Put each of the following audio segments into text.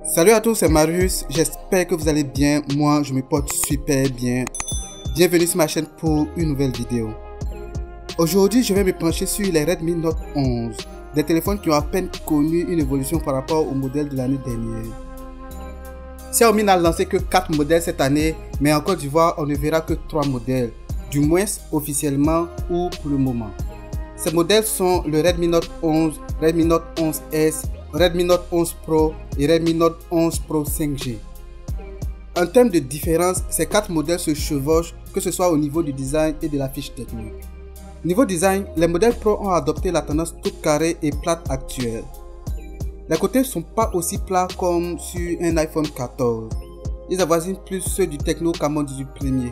Salut à tous, c'est Marius, j'espère que vous allez bien, moi je me porte super bien. Bienvenue sur ma chaîne pour une nouvelle vidéo. Aujourd'hui je vais me pencher sur les Redmi Note 11, des téléphones qui ont à peine connu une évolution par rapport au modèle de l'année dernière. Xiaomi n'a lancé que 4 modèles cette année, mais en Côte d'Ivoire on ne verra que 3 modèles, du moins officiellement ou pour le moment. Ces modèles sont le Redmi Note 11, Redmi Note 11S, Redmi Note 11 Pro et Redmi Note 11 Pro 5G. En termes de différence, ces 4 modèles se chevauchent, que ce soit au niveau du design et de la fiche technique. Niveau design, les modèles Pro ont adopté la tendance toute carrée et plate actuelle. Les côtés ne sont pas aussi plats comme sur un iPhone 14. Ils avoisinent plus ceux du Tecno Camon 18 premier.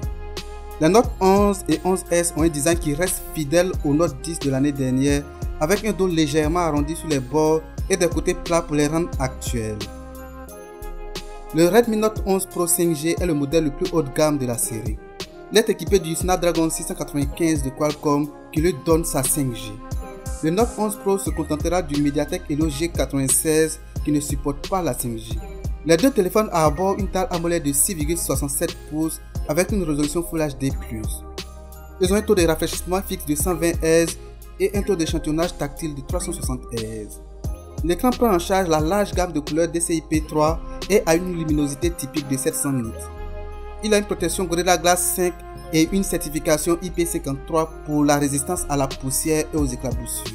Les Note 11 et 11S ont un design qui reste fidèle au Note 10 de l'année dernière, avec un dos légèrement arrondi sur les bords et des côtés plats pour les rendre actuels. Le Redmi Note 11 Pro 5G est le modèle le plus haut de gamme de la série. Il est équipé du Snapdragon 695 de Qualcomm qui lui donne sa 5G. Le Note 11 Pro se contentera du Mediatek Helio G96 qui ne supporte pas la 5G. Les deux téléphones arborent une taille AMOLED de 6,67 pouces avec une résolution Full HD+. Ils ont un taux de rafraîchissement fixe de 120 Hz et un taux d'échantillonnage tactile de 360 Hz. L'écran prend en charge la large gamme de couleurs DCI-P3 et a une luminosité typique de 700 nits. Il a une protection Gorilla Glass 5 et une certification IP53 pour la résistance à la poussière et aux éclaboussures.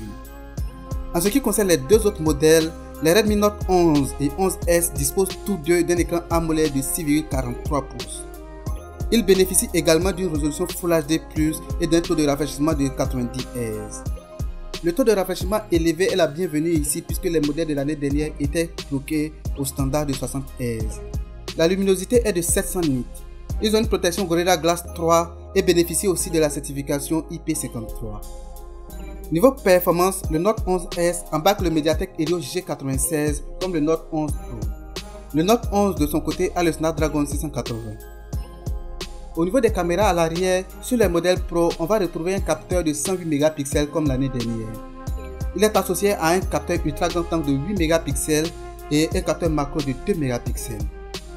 En ce qui concerne les deux autres modèles, les Redmi Note 11 et 11S disposent tous deux d'un écran AMOLED de 6,43 pouces. Ils bénéficient également d'une résolution Full HD+, et d'un taux de rafraîchissement de 90 Hz. Le taux de rafraîchissement élevé est la bienvenue ici puisque les modèles de l'année dernière étaient bloqués au standard de 60 Hz. La luminosité est de 700 nits. Ils ont une protection Gorilla Glass 3 et bénéficient aussi de la certification IP53. Niveau performance, le Note 11S embarque le Mediatek Helio G96 comme le Note 11 Pro. Le Note 11 de son côté a le Snapdragon 680. Au niveau des caméras à l'arrière, sur les modèles Pro, on va retrouver un capteur de 108 mégapixels comme l'année dernière. Il est associé à un capteur ultra grand angle de 8 mégapixels et un capteur macro de 2 mégapixels.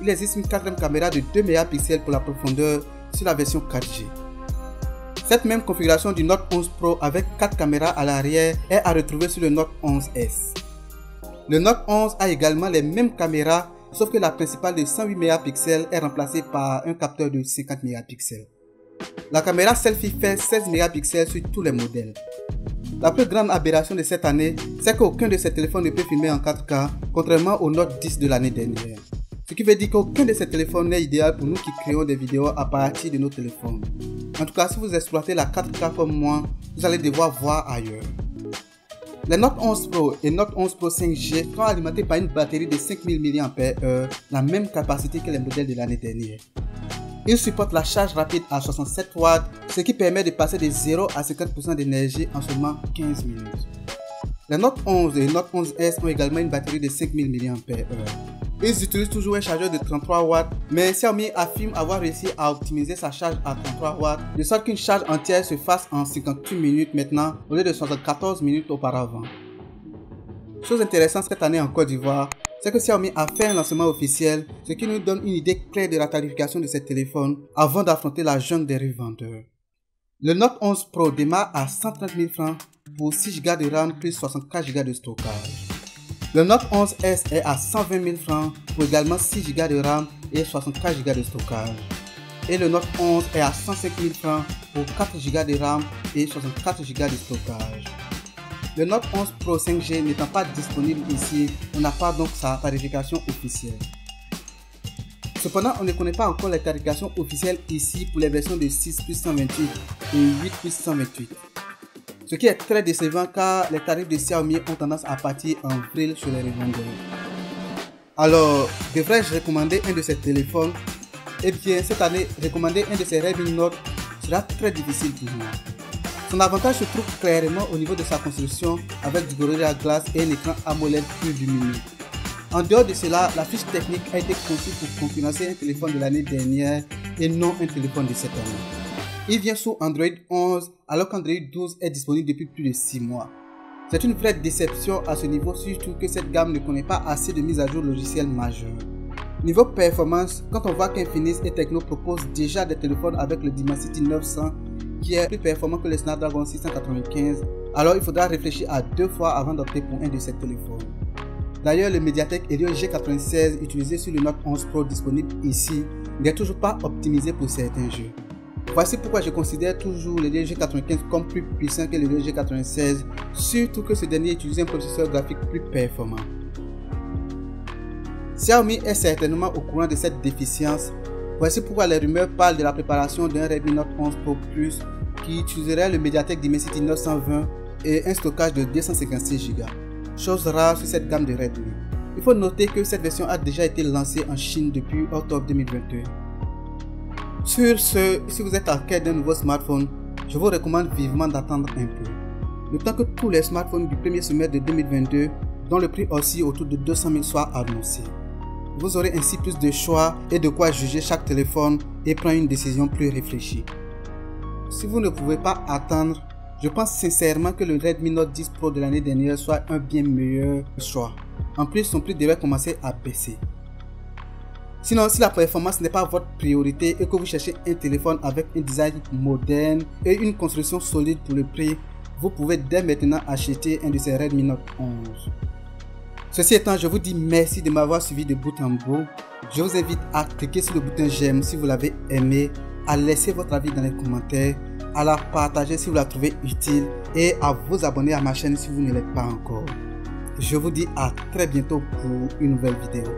Il existe une quatrième caméra de 2 mégapixels pour la profondeur sur la version 4G. Cette même configuration du Note 11 Pro avec 4 caméras à l'arrière est à retrouver sur le Note 11S. Le Note 11 a également les mêmes caméras, sauf que la principale de 108 mégapixels est remplacée par un capteur de 50 mégapixels. La caméra selfie fait 16 mégapixels sur tous les modèles. La plus grande aberration de cette année, c'est qu'aucun de ces téléphones ne peut filmer en 4K, contrairement au Note 10 de l'année dernière. Ce qui veut dire qu'aucun de ces téléphones n'est idéal pour nous qui créons des vidéos à partir de nos téléphones. En tout cas, si vous exploitez la 4K comme moi, vous allez devoir voir ailleurs. Les Note 11 Pro et Note 11 Pro 5G sont alimentés par une batterie de 5000 mAh, la même capacité que les modèles de l'année dernière. Ils supportent la charge rapide à 67 watts, ce qui permet de passer de 0 à 50% d'énergie en seulement 15 minutes. Les Note 11 et Note 11S ont également une batterie de 5000 mAh. Ils utilisent toujours un chargeur de 33 watts, mais Xiaomi affirme avoir réussi à optimiser sa charge à 33 watts, de sorte qu'une charge entière se fasse en 58 minutes maintenant, au lieu de 74 minutes auparavant. Chose intéressante cette année en Côte d'Ivoire, c'est que Xiaomi a fait un lancement officiel, ce qui nous donne une idée claire de la tarification de ces téléphones avant d'affronter la jungle des revendeurs. Le Note 11 Pro démarre à 130 000 francs pour 6 Go de RAM plus 64 Go de stockage. Le Note 11S est à 120 000 francs pour également 6 Go de RAM et 64 Go de stockage. Et le Note 11 est à 105 000 francs pour 4 Go de RAM et 64 Go de stockage. Le Note 11 Pro 5G n'étant pas disponible ici, on n'a pas donc sa tarification officielle. Cependant, on ne connaît pas encore les tarifications officielles ici pour les versions de 6 plus 128 et 8 plus 128. Ce qui est très décevant car les tarifs de Xiaomi ont tendance à partir en vrille sur les revendeurs. Alors, devrais-je recommander un de ces téléphones? Eh bien, cette année, recommander un de ces Redmi Note sera très difficile pour moi. Son avantage se trouve clairement au niveau de sa construction avec du Gorilla Glass et un écran AMOLED plus lumineux. En dehors de cela, la fiche technique a été conçue pour concurrencer un téléphone de l'année dernière et non un téléphone de cette année. Il vient sous Android 11 alors qu'Android 12 est disponible depuis plus de 6 mois. C'est une vraie déception à ce niveau, surtout que cette gamme ne connaît pas assez de mises à jour logicielles majeures. Niveau performance, quand on voit qu'Infinix et Tecno proposent déjà des téléphones avec le Dimensity 900 qui est plus performant que le Snapdragon 695, alors il faudra réfléchir à deux fois avant d'opter pour un de ces téléphones. D'ailleurs, le Mediatek Helio G96 utilisé sur le Note 11 Pro disponible ici n'est toujours pas optimisé pour certains jeux. Voici pourquoi je considère toujours le G95 comme plus puissant que le G96, surtout que ce dernier utilise un processeur graphique plus performant. Xiaomi est certainement au courant de cette déficience. Voici pourquoi les rumeurs parlent de la préparation d'un Redmi Note 11 Pro Plus qui utiliserait le Mediatek Dimensity 920 et un stockage de 256 Go. Chose rare sur cette gamme de Redmi. Il faut noter que cette version a déjà été lancée en Chine depuis octobre 2022. Sur ce, si vous êtes en quête d'un nouveau smartphone, je vous recommande vivement d'attendre un peu. Le temps que tous les smartphones du premier semestre de 2022, dont le prix oscille autour de 200 000 soient annoncés. Vous aurez ainsi plus de choix et de quoi juger chaque téléphone et prendre une décision plus réfléchie. Si vous ne pouvez pas attendre, je pense sincèrement que le Redmi Note 10 Pro de l'année dernière soit un bien meilleur choix. En plus, son prix devrait commencer à baisser. Sinon, si la performance n'est pas votre priorité et que vous cherchez un téléphone avec un design moderne et une construction solide pour le prix, vous pouvez dès maintenant acheter un de ces Redmi Note 11. Ceci étant, je vous dis merci de m'avoir suivi de bout en bout. Je vous invite à cliquer sur le bouton j'aime si vous l'avez aimé, à laisser votre avis dans les commentaires, à la partager si vous la trouvez utile et à vous abonner à ma chaîne si vous ne l'êtes pas encore. Je vous dis à très bientôt pour une nouvelle vidéo.